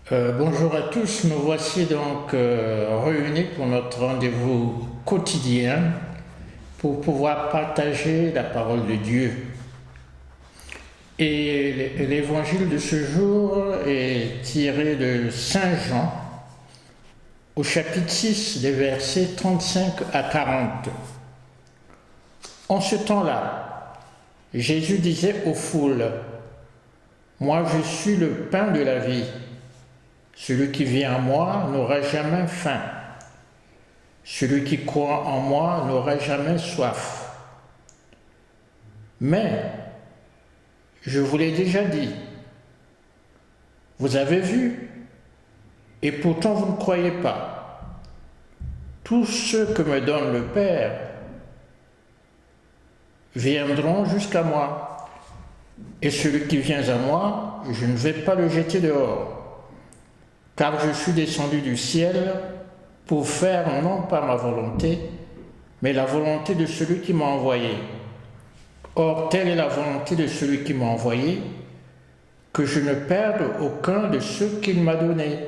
Bonjour à tous, nous voici donc réunis pour notre rendez-vous quotidien pour pouvoir partager la parole de Dieu. Et l'évangile de ce jour est tiré de Saint Jean au chapitre 6 des versets 35 à 40. En ce temps-là, Jésus disait aux foules, « Moi je suis le pain de la vie. Celui qui vient à moi n'aura jamais faim. Celui qui croit en moi n'aura jamais soif. Mais, je vous l'ai déjà dit, vous avez vu, et pourtant vous ne croyez pas. Tous ceux que me donne le Père viendront jusqu'à moi, et celui qui vient à moi, je ne vais pas le jeter dehors. Car je suis descendu du ciel pour faire non pas ma volonté, mais la volonté de celui qui m'a envoyé. Or, telle est la volonté de celui qui m'a envoyé, que je ne perde aucun de ceux qu'il m'a donnés,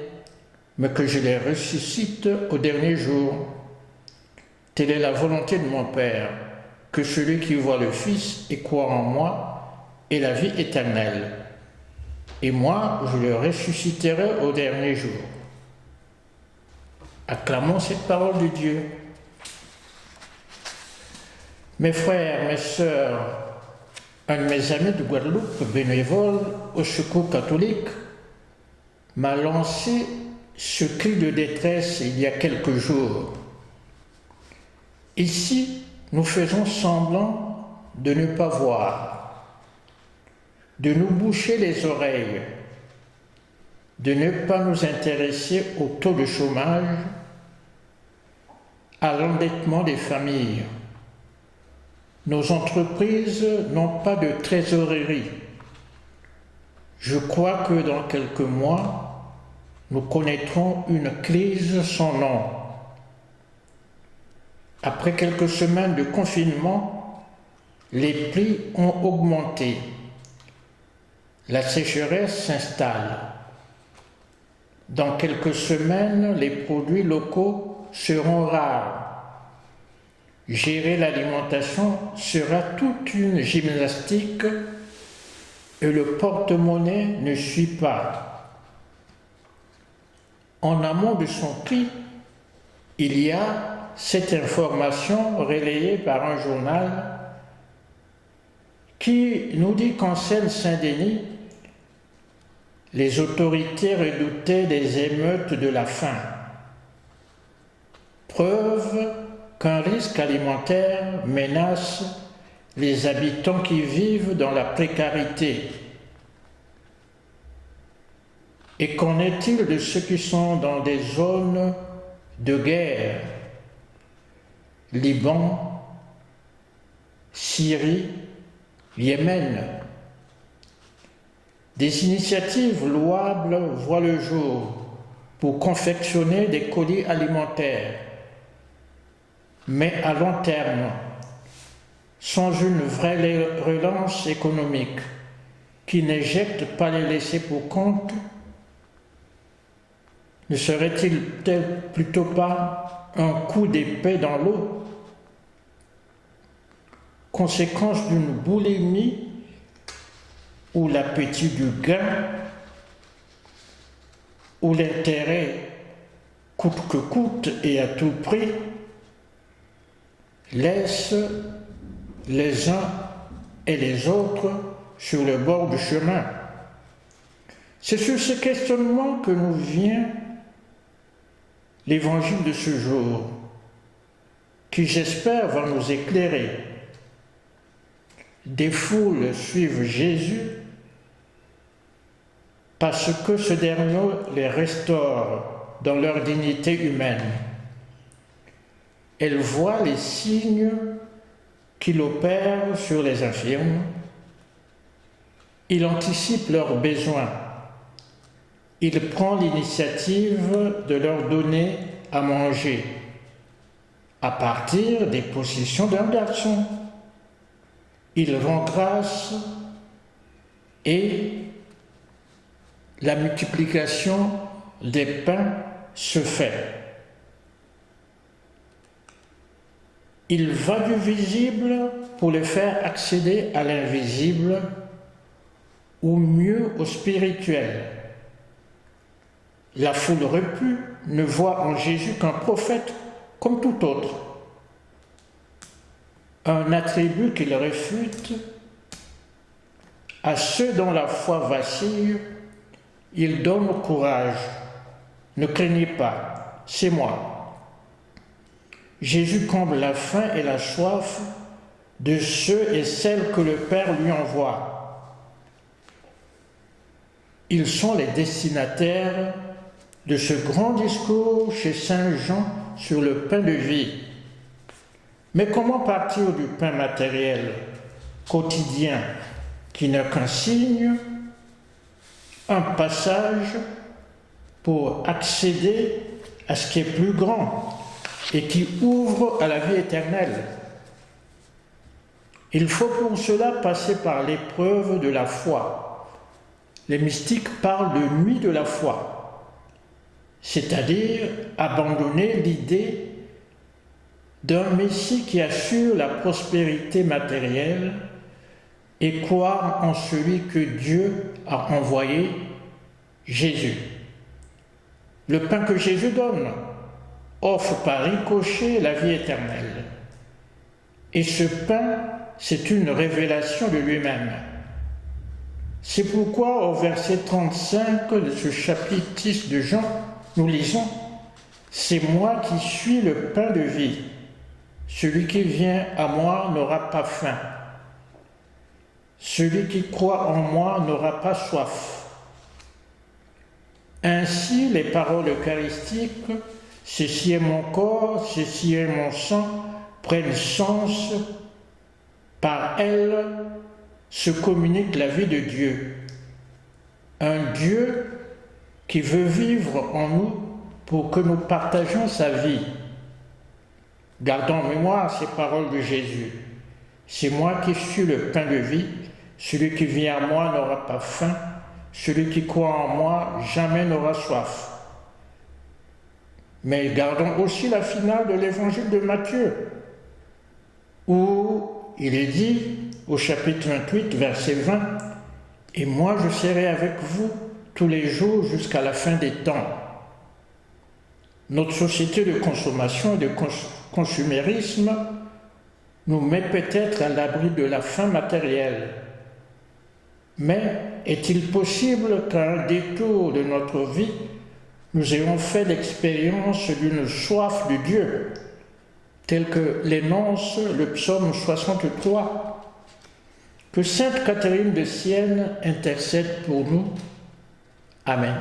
mais que je les ressuscite au dernier jour. Telle est la volonté de mon Père, que celui qui voit le Fils et croit en moi ait la vie éternelle. Et moi, je le ressusciterai au dernier jour. » Acclamons cette parole de Dieu. Mes frères, mes sœurs, un de mes amis de Guadeloupe, bénévole au Secours catholique, m'a lancé ce cri de détresse il y a quelques jours. Ici, nous faisons semblant de ne pas voir, de nous boucher les oreilles, de ne pas nous intéresser au taux de chômage, à l'endettement des familles. Nos entreprises n'ont pas de trésorerie. Je crois que dans quelques mois, nous connaîtrons une crise sans nom. Après quelques semaines de confinement, les prix ont augmenté. La sécheresse s'installe. Dans quelques semaines, les produits locaux seront rares. Gérer l'alimentation sera toute une gymnastique et le porte-monnaie ne suit pas. En amont de son cri, il y a cette information relayée par un journal qui nous dit qu'en Seine-Saint-Denis, les autorités redoutaient des émeutes de la faim. Preuve qu'un risque alimentaire menace les habitants qui vivent dans la précarité. Et qu'en est-il de ceux qui sont dans des zones de guerre? Liban, Syrie, Yémen. Des initiatives louables voient le jour pour confectionner des colis alimentaires, mais à long terme, sans une vraie relance économique qui n'éjecte pas les laissés pour compte, ne serait-il plutôt pas un coup d'épée dans l'eau, conséquence d'une boulimie ou l'appétit du gain, ou l'intérêt coûte que coûte et à tout prix, laisse les uns et les autres sur le bord du chemin. C'est sur ce questionnement que nous vient l'évangile de ce jour, qui j'espère va nous éclairer. Des foules suivent Jésus parce que ce dernier les restaure dans leur dignité humaine. Elles voient les signes qu'il opère sur les infirmes. Il anticipe leurs besoins. Il prend l'initiative de leur donner à manger à partir des possessions d'un garçon. Il rend grâce et la multiplication des pains se fait. Il va du visible pour les faire accéder à l'invisible, ou mieux au spirituel. La foule repue ne voit en Jésus qu'un prophète comme tout autre. Un attribut qu'il réfute. À ceux dont la foi vacille, il donne courage. Ne craignez pas, c'est moi. Jésus comble la faim et la soif de ceux et celles que le Père lui envoie. Ils sont les destinataires de ce grand discours chez Saint Jean sur le pain de vie. Mais comment partir du pain matériel, quotidien, qui n'est qu'un signe, un passage pour accéder à ce qui est plus grand et qui ouvre à la vie éternelle? Il faut pour cela passer par l'épreuve de la foi. Les mystiques parlent de nuit de la foi, c'est-à-dire abandonner l'idée d'un Messie qui assure la prospérité matérielle et croire en celui que Dieu a envoyé, Jésus. Le pain que Jésus donne offre par ricochet la vie éternelle. Et ce pain, c'est une révélation de lui-même. C'est pourquoi au verset 35 de ce chapitre 10 de Jean, nous lisons « C'est moi qui suis le pain de vie. Celui qui vient à moi n'aura pas faim. Celui qui croit en moi n'aura pas soif. » Ainsi, les paroles eucharistiques, ceci est mon corps, ceci est mon sang, prennent sens. Par elles se communique la vie de Dieu. Un Dieu qui veut vivre en nous pour que nous partagions sa vie. Gardons en mémoire ces paroles de Jésus. C'est moi qui suis le pain de vie. Celui qui vient à moi n'aura pas faim. Celui qui croit en moi jamais n'aura soif. Mais gardons aussi la finale de l'évangile de Matthieu, où il est dit au chapitre 28, verset 20, « Et moi je serai avec vous tous les jours jusqu'à la fin des temps. » Notre société de consommation et de consumérisme nous met peut-être à l'abri de la faim matérielle. Mais est-il possible qu'à un détour de notre vie, nous ayons fait l'expérience d'une soif de Dieu, tel que l'énonce le psaume 63? Que Sainte Catherine de Sienne intercède pour nous. Amen.